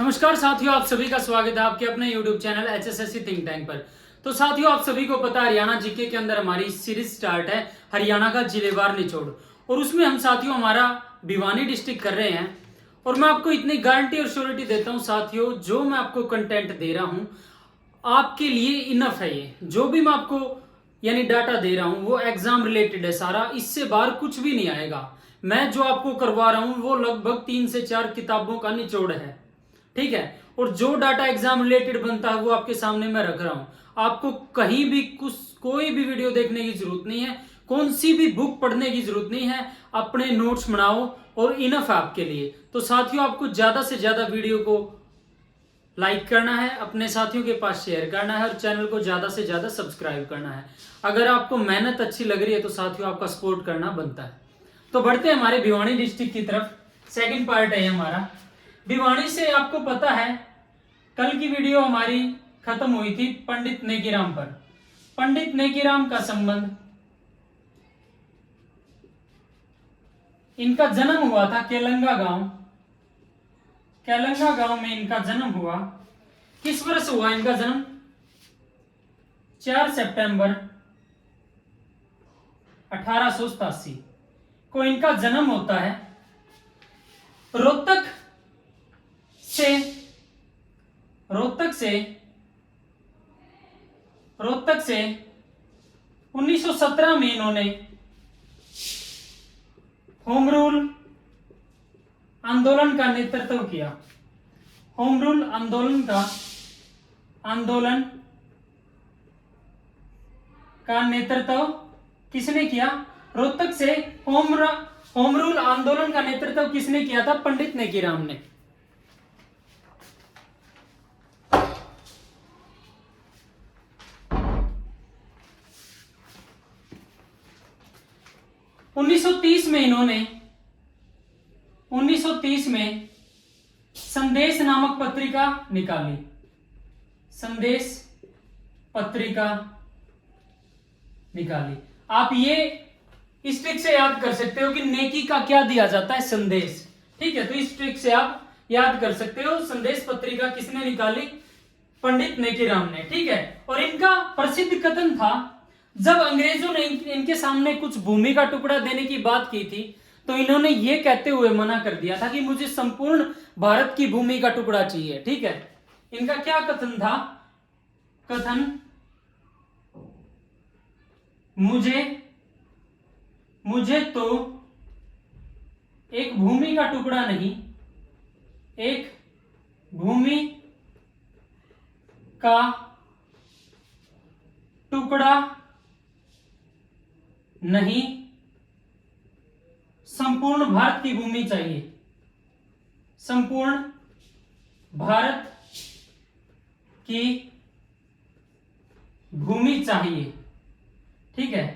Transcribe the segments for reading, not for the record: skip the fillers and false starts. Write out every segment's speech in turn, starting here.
नमस्कार साथियों, आप सभी का स्वागत है आपके अपने YouTube channel HSSC think tank पर। तो साथियों, आप सभी को पता है हरियाणा जीके के अंदर हमारी सीरीज स्टार्ट है हरियाणा का जिलेवार निचोड़, और उसमें हम साथियों हमारा भिवानी डिस्ट्रिक्ट कर रहे हैं। और मैं आपको इतनी गारंटी और श्योरिटी देता हूं साथियों, जो मैं आपको कंटेंट दे रहा हूं आपके लिए इनफ है। ये जो भी मैं आपको यानी डाटा दे रहा हूं वो एग्जाम रिलेटेड है सारा, इससे बाहर कुछ भी नहीं आएगा। मैं जो आपको करवा रहा हूं वो लगभग 3 से 4 किताबों का निचोड़ है, ठीक है। और जो डाटा एग्जाम रिलेटेड बनता है वो आपके सामने मैं रख रहा हूं। आपको कहीं भी कुछ कोई भी वीडियो देखने की जरूरत नहीं है, कौन सी भी बुक पढ़ने की जरूरत नहीं है। अपने नोट्स बनाओ और इनफ है आपके लिए। तो साथियों, आपको ज्यादा से ज्यादा वीडियो को लाइक करना है, अपने साथियों के पास शेयर करना है और चैनल को ज्यादा से ज्यादा सब्सक्राइब करना है। अगर आपको मेहनत अच्छी लग रही है तो साथियों आपका सपोर्ट करना बनता है। तो बढ़ते हैं हमारे भिवानी डिस्ट्रिक्ट की तरफ। सेकंड पार्ट है हमारा भिवानी से। आपको पता है कल की वीडियो हमारी खत्म हुई थी पंडित नेकीराम पर। पंडित नेकीराम का संबंध, इनका जन्म हुआ था केलंगा गांव। केलंगा गांव में इनका जन्म हुआ। किस वर्ष हुआ इनका जन्म? 4 सितंबर 1887 को इनका जन्म होता है। रोहतक से 1917 में इन्होंने होम रूल आंदोलन का नेतृत्व किया। होम रूल आंदोलन का नेतृत्व किसने किया? रोहतक से होम रूल आंदोलन का नेतृत्व किसने किया था? पंडित नेकीराम ने। इन्होंने 1930 में संदेश नामक पत्रिका निकाली। संदेश पत्रिका निकाली। आप ये इस ट्रिक से याद कर सकते हो कि नेकी का क्या दिया जाता है? संदेश। ठीक है, तो इस ट्रिक से आप याद कर सकते हो। संदेश पत्रिका किसने निकाली? पंडित नेकीराम ने। ठीक है, और इनका प्रसिद्ध कथन था, जब अंग्रेजों ने इनके सामने कुछ भूमि का टुकड़ा देने की बात की थी तो इन्होंने ये कहते हुए मना कर दिया था कि मुझे संपूर्ण भारत की भूमि का टुकड़ा चाहिए। ठीक है, इनका क्या कथन था? कथन, मुझे तो एक भूमि का टुकड़ा नहीं, एक भूमि का टुकड़ा नहीं, संपूर्ण भारत की भूमि चाहिए। संपूर्ण भारत की भूमि चाहिए। ठीक है,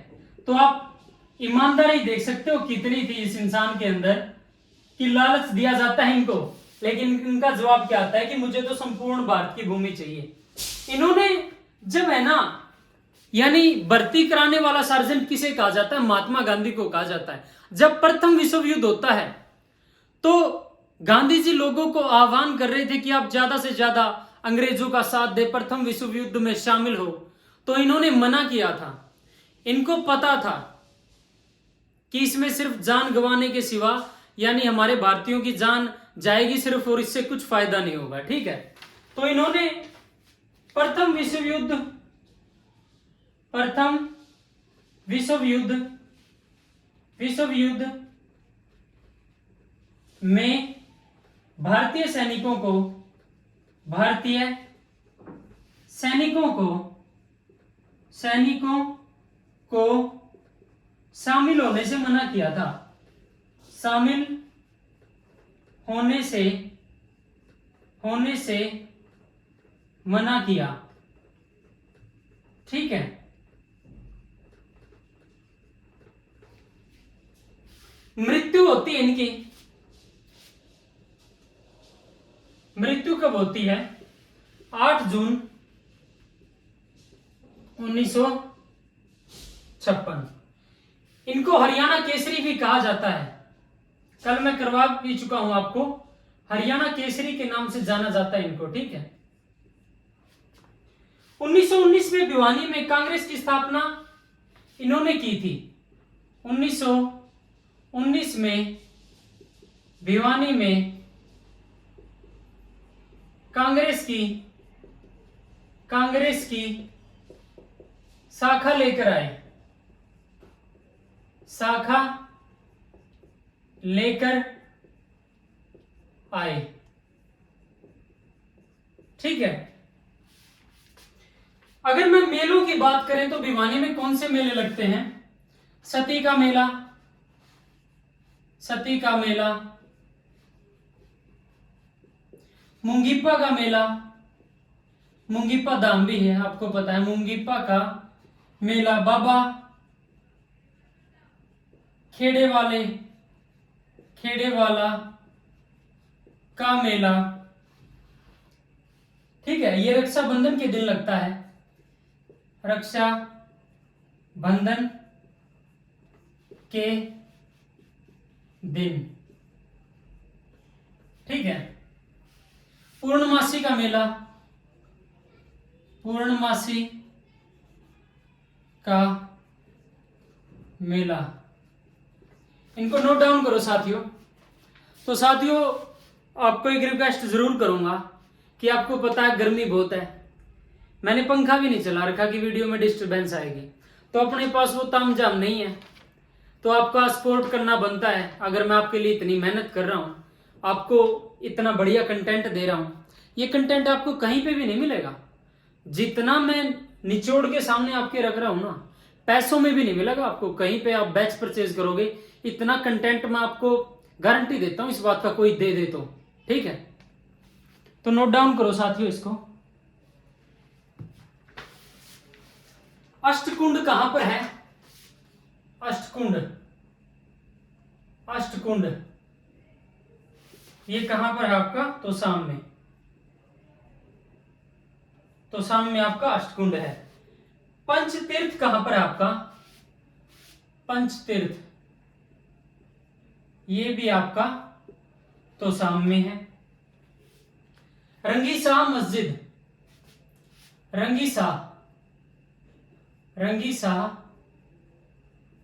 तो आप ईमानदारी देख सकते हो कितनी थी इस इंसान के अंदर कि लालच दिया जाता है इनको, लेकिन इनका जवाब क्या आता है कि मुझे तो संपूर्ण भारत की भूमि चाहिए। इन्होंने जब है ना, यानी भर्ती कराने वाला सार्जेंट किसे कहा जाता है? महात्मा गांधी को कहा जाता है। जब प्रथम विश्व युद्ध होता है तो गांधी जी लोगों को आह्वान कर रहे थे कि आप ज्यादा से ज्यादा अंग्रेजों का साथ दे, प्रथम विश्व युद्ध में शामिल हो, तो इन्होंने मना किया था। इनको पता था कि इसमें सिर्फ जान गंवाने के सिवा, यानी हमारे भारतीयों की जान जाएगी सिर्फ, और इससे कुछ फायदा नहीं होगा। ठीक है, तो इन्होंने प्रथम विश्व युद्ध में भारतीय सैनिकों को शामिल होने से मना किया था। शामिल होने से मना किया। ठीक है, मृत्यु होती है इनकी। मृत्यु कब होती है? 8 जून 1956। इनको हरियाणा केसरी भी कहा जाता है। कल मैं करवा भी चुका हूं आपको, हरियाणा केसरी के नाम से जाना जाता है इनको, ठीक है। 1919 में भिवानी में कांग्रेस की स्थापना इन्होंने की थी। 1919 में भिवानी में कांग्रेस की शाखा लेकर आए, ठीक है। अगर मैं मेलों की बात करें तो भिवानी में कौन से मेले लगते हैं? सती का मेला, मुंगीपा का मेला, मुंगीपा धाम भी है, आपको पता है, मुंगीपा का मेला, बाबा खेड़े वाला का मेला, ठीक है। ये रक्षाबंधन के दिन लगता है, रक्षाबंधन के दिन, ठीक है। पूर्णमासी का मेला, इनको नोट डाउन करो साथियों। तो साथियों, आपको एक रिक्वेस्ट जरूर करूंगा कि आपको पता है गर्मी बहुत है, मैंने पंखा भी नहीं चला रखा कि वीडियो में डिस्टरबेंस आएगी, तो अपने पास वो तामझाम नहीं है, तो आपका सपोर्ट करना बनता है। अगर मैं आपके लिए इतनी मेहनत कर रहा हूं, आपको इतना बढ़िया कंटेंट दे रहा हूं, ये कंटेंट आपको कहीं पे भी नहीं मिलेगा। जितना मैं निचोड़ के सामने आपके रख रहा हूं ना, पैसों में भी नहीं मिलेगा आपको। कहीं पे आप बैच परचेज करोगे, इतना कंटेंट मैं आपको गारंटी देता हूं, इस बात का कोई दे तो, ठीक है। तो नोट डाउन करो साथियों इसको। अष्टकुंड कहां पर है? अष्टकुंड ये कहां पर है आपका? तो साम में आपका अष्टकुंड है। पंचतीर्थ कहां पर है आपका? पंचतीर्थ ये भी आपका तो साम में है। रंगीशाह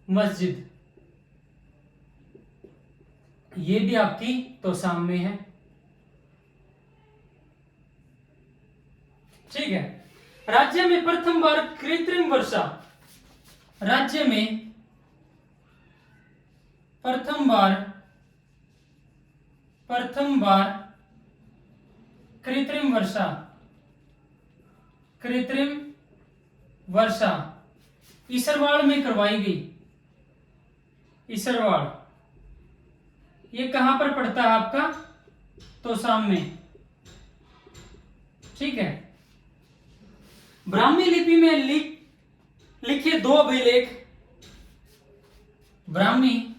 मस्जिद ये भी आपकी तो साम में है, ठीक है। राज्य में प्रथम बार कृत्रिम वर्षा, प्रथम बार कृत्रिम वर्षा इसरवाड़ में करवाई गई। इसरवाड़ ये कहां पर पड़ता है आपका? तो साम में, ठीक है। ब्राह्मी लिपि में लिखे दो अभिलेख, ब्राह्मी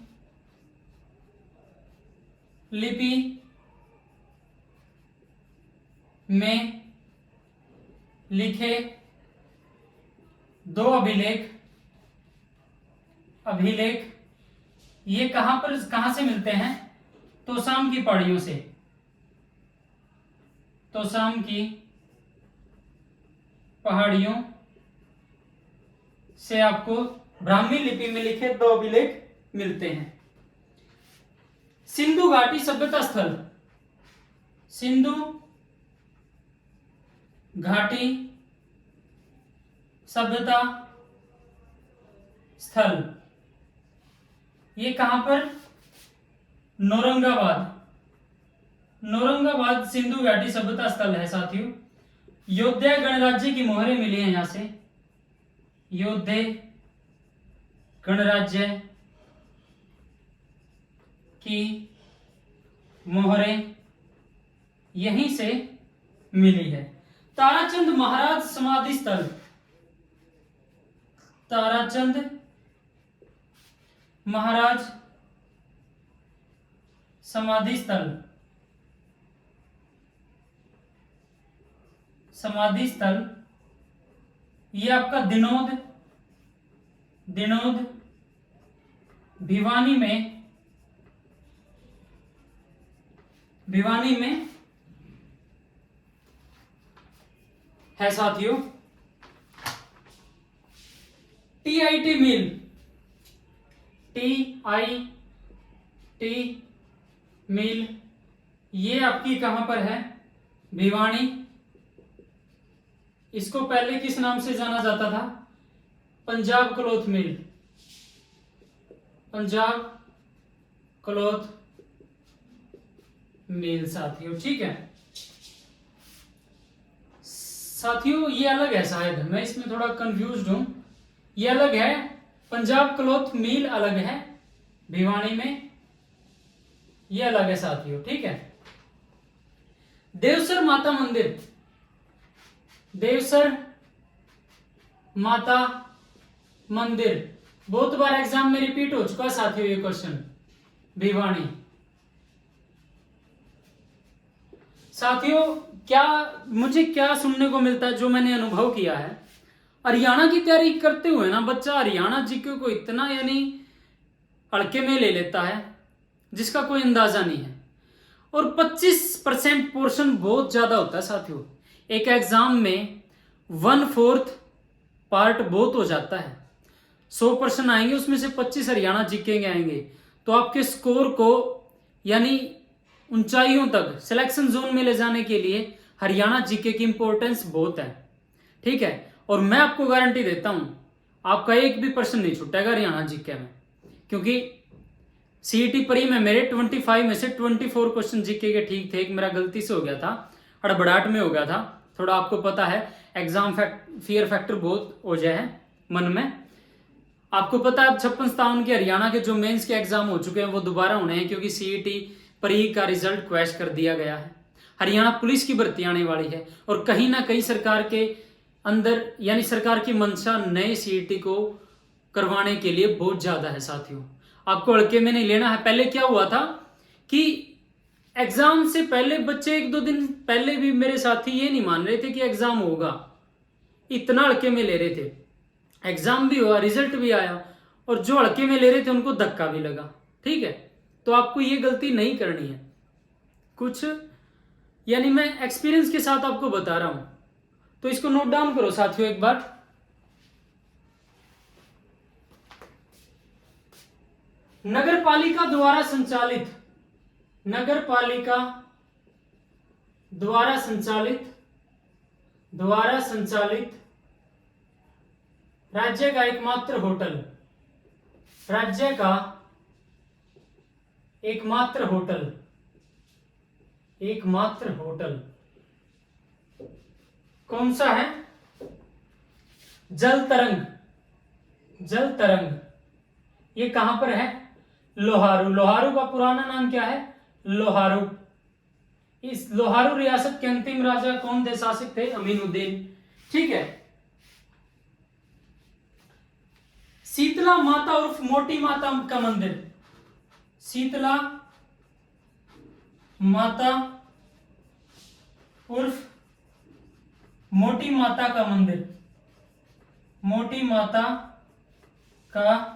लिपि में लिखे दो अभिलेख ये कहां से मिलते हैं? तोसाम की पहाड़ियों से, तोसाम की पहाड़ियों से आपको ब्राह्मी लिपि में लिखे दो अभिलेख मिलते हैं। सिंधु घाटी सभ्यता स्थल, सिंधु घाटी सभ्यता स्थल ये कहां पर? नौरंगाबाद सिंधु घाटी सभ्यता स्थल है साथियों। योध्या गणराज्य की मोहरें मिली हैं यहां से, योध्या गणराज्य की मोहरें यहीं से मिली है। ताराचंद महाराज समाधि स्थल, ताराचंद महाराज समाधि स्थल ये आपका दिनोद भिवानी में भिवानी में है साथियों टीआईटी मिल, टीआईटी मिल, ये आपकी कहां पर है? भिवानी। इसको पहले किस नाम से जाना जाता था? पंजाब क्लॉथ मिल, पंजाब क्लॉथ मिल साथियों, ठीक है साथियों। ये अलग है, शायद मैं इसमें थोड़ा कंफ्यूज्ड हूं। ये अलग है, पंजाब क्लॉथ मिल अलग है भिवानी में, ये अलग है साथियों, ठीक है। देवसर माता मंदिर, देवसर माता मंदिर, बहुत बार एग्जाम में रिपीट हो चुका साथियों ये क्वेश्चन। भिवानी साथियों, क्या मुझे क्या सुनने को मिलता है, जो मैंने अनुभव किया है, हरियाणा की तैयारी करते हुए ना बच्चा हरियाणा जीके को इतना यानी हल्के में ले लेता है जिसका कोई अंदाजा नहीं है। और 25% पोर्शन बहुत ज्यादा होता है साथियों। एक एग्जाम में 1/4 पार्ट बहुत हो जाता है। 100% आएंगे, उसमें से 25 हरियाणा जीके के आएंगे, तो आपके स्कोर को यानी ऊंचाइयों तक सिलेक्शन जोन में ले जाने के लिए हरियाणा जीके की इंपॉर्टेंस बहुत है, ठीक है। और मैं आपको गारंटी देता हूं आपका एक भी प्रश्न नहीं छूटेगा हरियाणा जीके में, क्योंकि सीईटी प्री में मेरे 25 में से 24 क्वेश्चन जीके के ठीक थे। एक मेरा गलती से हो गया था, हड़बड़ाहट में हो गया था थोड़ा, आपको पता है एग्जाम फियर फैक्टर बहुत हो जाए है मन में। आपको पता है अब 56-57 के हरियाणा के जो मेंस के एग्जाम हो चुके हैं वो दोबारा होने हैं, क्योंकि सीईटी प्री का रिजल्ट क्वैश कर दिया गया है। हरियाणा पुलिस की भर्ती आने वाली है और कहीं ना कहीं सरकार के अंदर यानी सरकार की मंशा नए सीईटी को करवाने के लिए बहुत ज्यादा है साथियों। आपको हल्के में नहीं लेना है। पहले क्या हुआ था कि एग्जाम से पहले बच्चे 1-2 दिन पहले भी मेरे साथी ये नहीं मान रहे थे कि एग्जाम होगा, इतना हल्के में ले रहे थे। एग्जाम भी हुआ, रिजल्ट भी आया, और जो हल्के में ले रहे थे उनको धक्का भी लगा, ठीक है। तो आपको ये गलती नहीं करनी है कुछ, यानी मैं एक्सपीरियंस के साथ आपको बता रहा हूं, तो इसको नोट डाउन करो साथियों एक बार। नगर पालिका द्वारा संचालित, नगर पालिका द्वारा संचालित राज्य का एकमात्र होटल, राज्य का एकमात्र होटल कौन सा है? जल तरंग। ये कहां पर है? लोहारू। लोहारू का पुराना नाम क्या है? लोहारू। इस लोहारू रियासत के अंतिम राजा कौन थे? शासक थे अमीनुद्दीन, ठीक है। शीतला माता उर्फ मोटी माता का मंदिर, शीतला माता उर्फ मोटी माता का मंदिर, मोटी माता का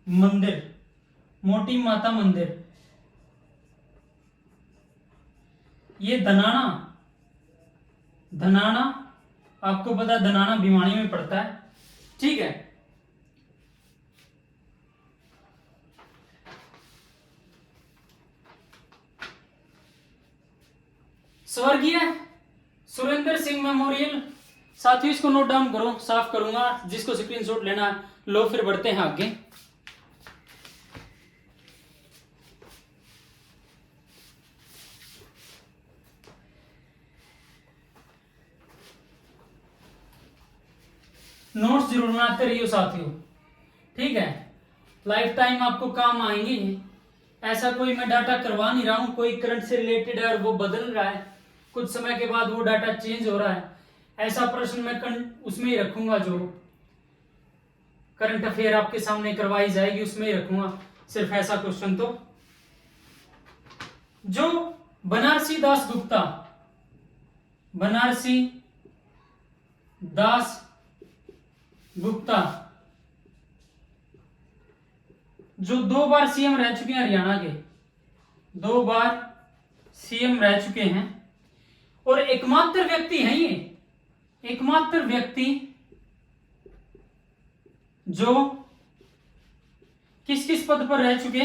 मंदिर, मोटी माता मंदिर, ये धनाना आपको पता है धनाना भिवानी में पड़ता है, ठीक है। स्वर्गीय सुरेंद्र सिंह मेमोरियल, साथियों इसको नोट डाउन करो, साफ करूंगा, जिसको स्क्रीनशॉट लेना है लो, फिर बढ़ते हैं आगे। नोट्स जरूर बनाते रहिए साथियों, ठीक है, लाइफ टाइम आपको काम आएंगे। ऐसा कोई मैं डाटा करवा नहीं रहा हूं, कोई करंट से रिलेटेड है और वो बदल रहा है, कुछ समय के बाद वो डाटा चेंज हो रहा है, ऐसा प्रश्न मैं उसमें ही रखूंगा, जो करंट अफेयर आपके सामने करवाई जाएगी उसमें ही रखूंगा सिर्फ ऐसा क्वेश्चन। तो जो बनारसी दास गुप्ता, बनारसी दास गुप्ता जो 2 बार सीएम रह चुके हैं हरियाणा के, 2 बार सीएम रह चुके हैं और एकमात्र व्यक्ति हैं ये, एकमात्र व्यक्ति जो किस किस पद पर रह चुके,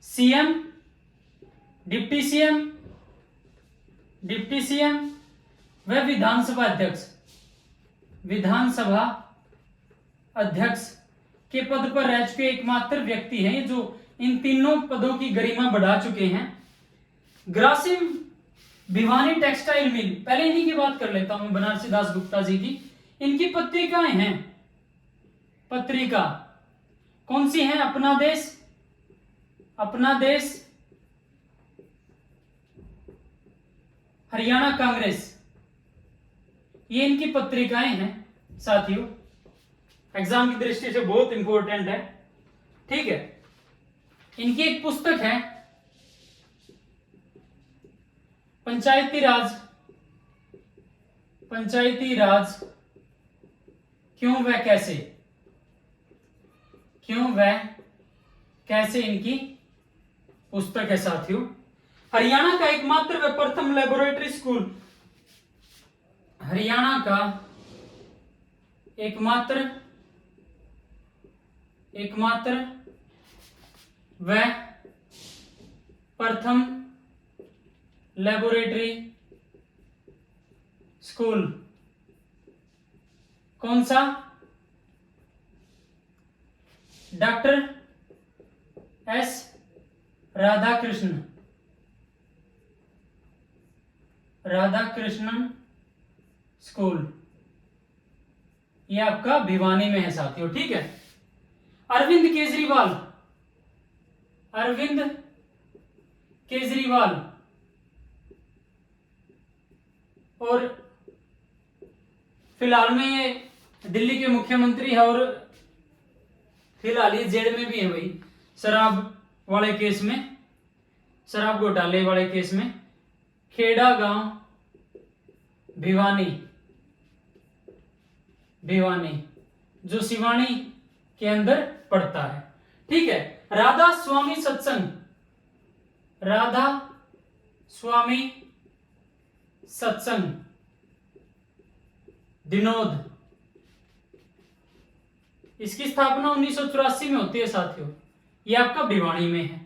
सीएम, डिप्टी सीएम व विधानसभा अध्यक्ष के पद पर रह चुके एकमात्र व्यक्ति हैं जो इन तीनों पदों की गरिमा बढ़ा चुके हैं। ग्रासिम भिवानी टेक्सटाइल मिल, पहले इन्हीं की बात कर लेता हूं, बनारसी दास गुप्ता जी की। इनकी पत्रिकाएं हैं, पत्रिका कौन सी हैं? अपना देश, हरियाणा कांग्रेस, ये इनकी पत्रिकाएं हैं साथियों, एग्जाम की दृष्टि से बहुत इंपॉर्टेंट है। ठीक है, इनकी एक पुस्तक है पंचायती राज क्यों व कैसे, इनकी पुस्तक है साथियों। हरियाणा का एकमात्र व प्रथम लेबोरेटरी स्कूल, हरियाणा का एकमात्र व प्रथम लेबोरेटरी स्कूल कौन सा? डॉक्टर एस राधाकृष्णन स्कूल, ये आपका भिवानी में है साथियों। ठीक है, अरविंद केजरीवाल और फिलहाल में ये दिल्ली के मुख्यमंत्री है और फिलहाल ये जेल में भी है भाई, शराब वाले केस में, शराब घोटाले वाले केस में। खेड़ा गांव भिवानी जो सिवानी के अंदर पड़ता है। ठीक है, राधा स्वामी सत्संग दिनोद, इसकी स्थापना 1984 में होती है साथियों, ये आपका भिवानी में है।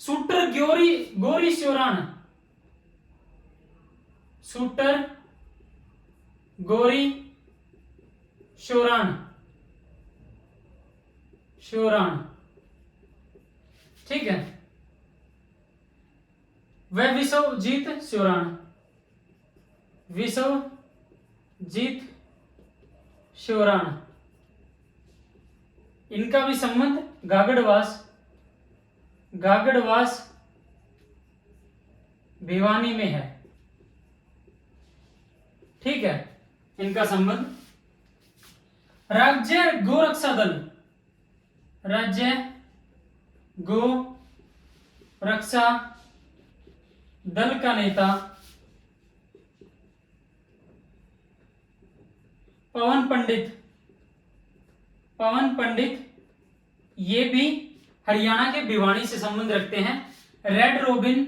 शूटर गोरी शोराण, ठीक है, वह विश्वजीत शोराण, इनका भी संबंध गागड़वास भिवानी में है। ठीक है, इनका संबंध। राज्य गो रक्षा दल का नेता पवन पंडित, ये भी हरियाणा के भिवानी से संबंध रखते हैं। रेड रोबिन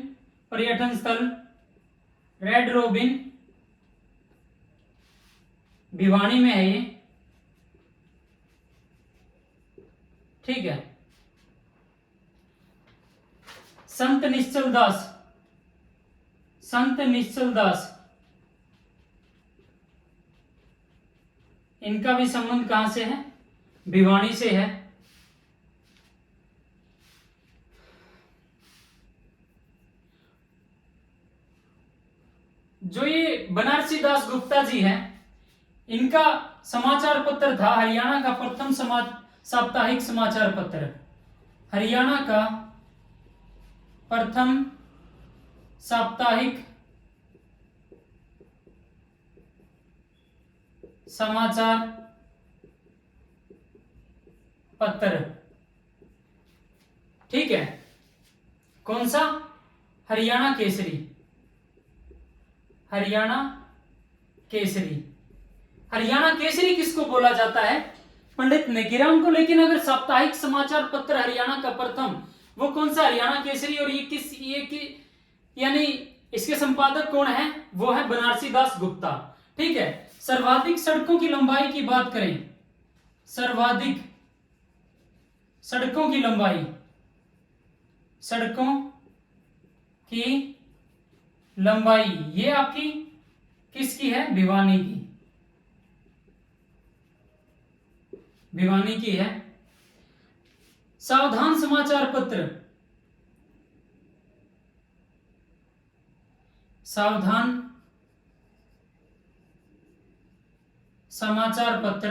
पर्यटन स्थल, रेड रोबिन भिवानी में है ये। ठीक है, संत निश्चल दास, इनका भी संबंध कहां से है? भिवानी से है। जो ये बनारसी दास गुप्ता जी हैं, इनका समाचार पत्र था हरियाणा का प्रथम साप्ताहिक समाचार पत्र, हरियाणा का प्रथम साप्ताहिक समाचार पत्र। ठीक है, कौन सा? हरियाणा केसरी। हरियाणा केसरी किसको बोला जाता है? पंडित नेकीराम को। लेकिन अगर साप्ताहिक समाचार पत्र हरियाणा का प्रथम वो कौन सा हरियाणा केसरी, और यानी इसके संपादक कौन है, वो है बनारसी दास गुप्ता। ठीक है। सर्वाधिक सड़कों की लंबाई की बात करें, सर्वाधिक सड़कों की लंबाई, सड़कों की लंबाई ये आपकी किसकी है, भिवानी की, भिवानी की है। सावधान समाचार पत्र, सावधान समाचार पत्र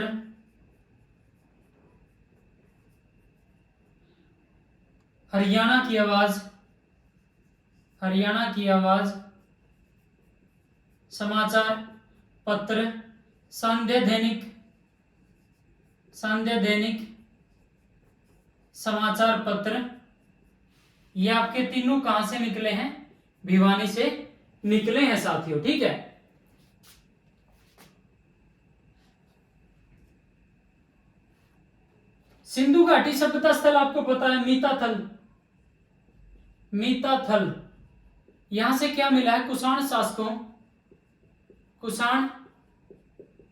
हरियाणा की आवाज, हरियाणा की आवाज समाचार पत्र, संध्या दैनिक, संध्या दैनिक समाचार पत्र, ये आपके तीनों कहां से निकले हैं, भिवानी से निकले हैं साथियों। ठीक है। सिंधु घाटी सभ्यता स्थल आपको पता है मीताथल, मीताथल, यहां से क्या मिला है, कुषाण शासकों, कुषाण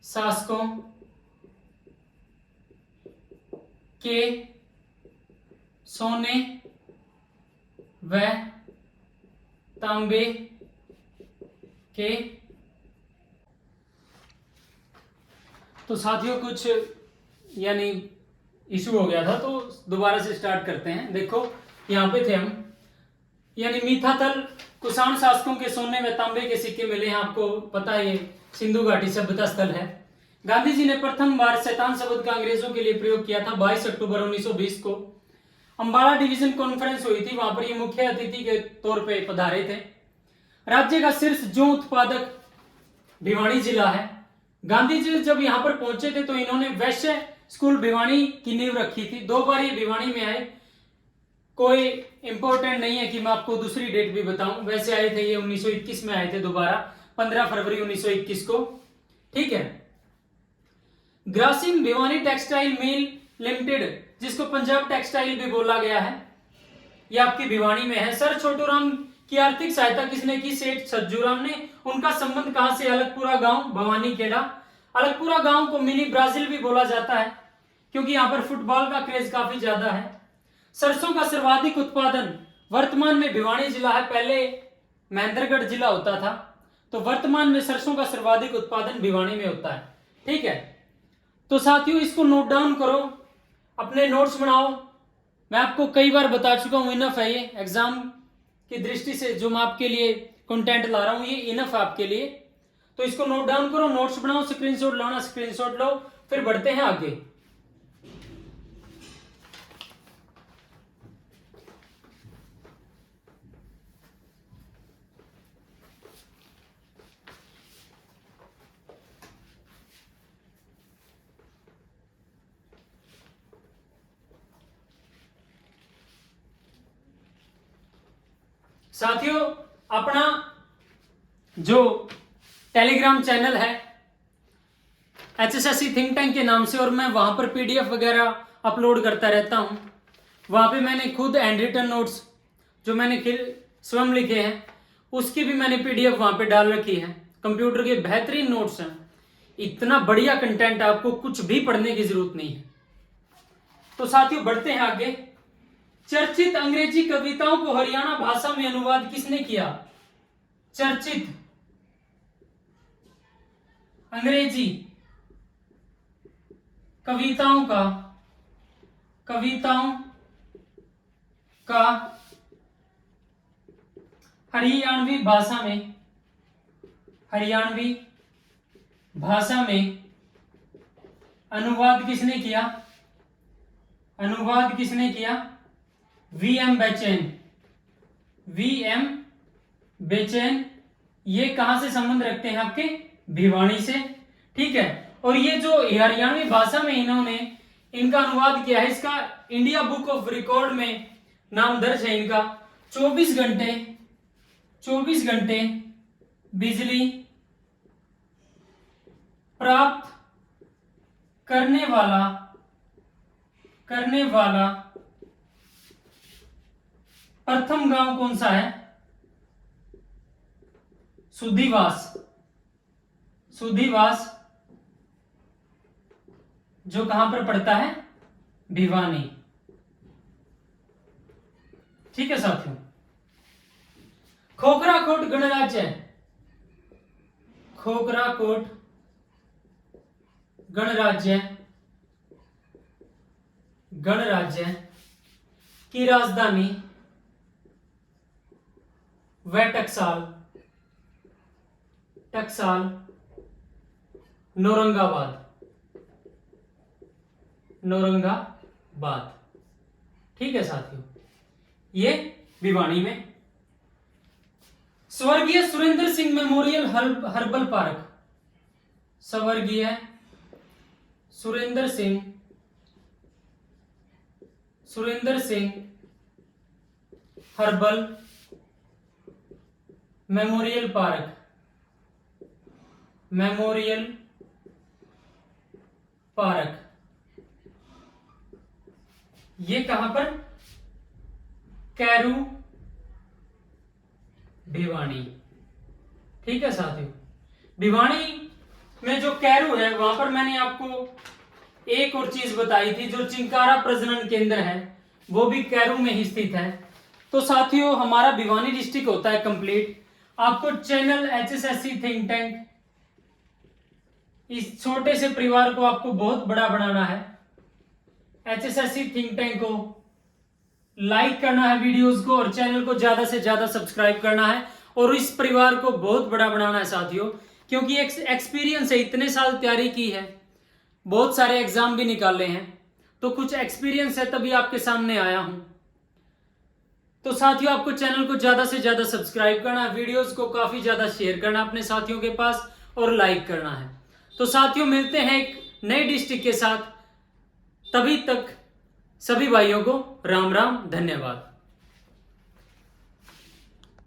शासकों के सोने व तांबे के। तो साथियों कुछ यानी इशू हो गया था, तो दोबारा से स्टार्ट करते हैं। देखो यहां पे थे हम, यानी मीठाथल कुषाण शासकों के सोने व तांबे के सिक्के मिले हैं, आपको पता है ये सिंधु घाटी सभ्यता स्थल है। गांधी जी ने प्रथम बार शैतान शब्द का अंग्रेजों के लिए प्रयोग किया था 22 अक्टूबर 1920 को। अंबाला डिवीजन कॉन्फ्रेंस हुई थी, वहां पर ये मुख्य अतिथि के तौर पे पधारे थे। राज्य का शीर्ष जौ उत्पादक भिवानी जिला है। गांधी जी जब यहाँ पर पहुंचे थे तो इन्होंने वैश्य स्कूल भिवानी की नींव रखी थी। 2 बार ये भिवानी में आए, कोई इंपॉर्टेंट नहीं है कि मैं आपको दूसरी डेट भी बताऊं, वैसे आए थे ये 1921 में आए थे दोबारा, 15 फरवरी 1921 को। ठीक है। Grasim Bhiwani textile mill limited, जिसको पंजाब टेक्सटाइल भी बोला गया है, ये आपकी भिवानी में है। सर छोटूराम की आर्थिक सहायता किसने की, सेठ सज्जूराम ने। उनका संबंध कहां से, अलगपुरा गांव, भवानी खेड़ा। अलगपुरा गांव को मिनी ब्राजील भी बोला जाता है, क्योंकि यहां पर फुटबॉल का क्रेज काफी ज्यादा है। सरसों का सर्वाधिक उत्पादन वर्तमान में भिवानी जिला है, पहले महेंद्रगढ़ जिला होता था, तो वर्तमान में सरसों का सर्वाधिक उत्पादन भिवानी में होता है। ठीक है। तो साथियों इसको नोट डाउन करो, अपने नोट्स बनाओ। मैं आपको कई बार बता चुका हूं, इनफ है ये एग्जाम की दृष्टि से, जो मैं आपके लिए कंटेंट ला रहा हूं ये इनफ है आपके लिए। तो इसको नोट डाउन करो, नोट्स बनाओ, स्क्रीनशॉट लाना स्क्रीनशॉट लो, फिर बढ़ते हैं आगे। साथियों अपना जो टेलीग्राम चैनल है HSSC थिंक टैंक के नाम से, और मैं वहां पर PDF वगैरह अपलोड करता रहता हूं। वहां पे मैंने खुद हैंड रिटन नोट्स जो मैंने स्वयं लिखे हैं उसकी भी मैंने PDF वहां पे डाल रखी है। कंप्यूटर के बेहतरीन नोट्स हैं, इतना बढ़िया कंटेंट, आपको कुछ भी पढ़ने की जरूरत नहीं है। तो साथियों बढ़ते हैं आगे। चर्चित अंग्रेजी कविताओं को हरियाणा भाषा में अनुवाद किसने किया, चर्चित अंग्रेजी कविताओं का हरियाणवी भाषा में अनुवाद किसने किया, VM बेचैन। ये कहां से संबंध रखते हैं, आपके भिवानी से। ठीक है। और ये जो हरियाणवी भाषा में इन्होंने इनका अनुवाद किया है, इसका इंडिया बुक ऑफ रिकॉर्ड में नाम दर्ज है इनका। 24 घंटे बिजली प्राप्त करने वाला प्रथम गांव कौन सा है? सुधीवास। सुधीवास जो कहां पर पड़ता है? भिवानी। ठीक है साथियों। खोखराकोट गणराज्य है। खोखराकोट गणराज्य गणराज्य की राजधानी वह टकसाल नौरंगाबाद। ठीक है साथियों, ये भिवानी में। स्वर्गीय Surendra Singh memorial herbal park. स्वर्गीय Surendra Singh herbal memorial park ये कहां पर? कैरू, भिवानी। ठीक है साथियों, भिवानी में जो कैरू है वहां पर मैंने आपको एक और चीज बताई थी, जो चिंकारा प्रजनन केंद्र है वो भी कैरू में ही स्थित है। तो साथियों, हमारा भिवानी डिस्ट्रिक्ट होता है कंप्लीट। आपको चैनल HSSC थिंक टैंक, इस छोटे से परिवार को आपको बहुत बड़ा बनाना है। HSSC थिंक टैंक को लाइक करना है वीडियोस को, और चैनल को ज्यादा से ज्यादा सब्सक्राइब करना है, और इस परिवार को बहुत बड़ा बनाना है साथियों। क्योंकि एक एक्सपीरियंस है, इतने साल तैयारी की है, बहुत सारे एग्जाम भी निकाले हैं, तो कुछ एक्सपीरियंस है तभी आपके सामने आया हूं। तो साथियों, आपको चैनल को ज्यादा से ज्यादा सब्सक्राइब करना है, वीडियोस को काफी ज्यादा शेयर करना अपने साथियों के पास, और लाइक करना है। तो साथियों, मिलते हैं एक नए डिस्ट्रिक्ट के साथ। तभी तक सभी भाइयों को राम राम, धन्यवाद।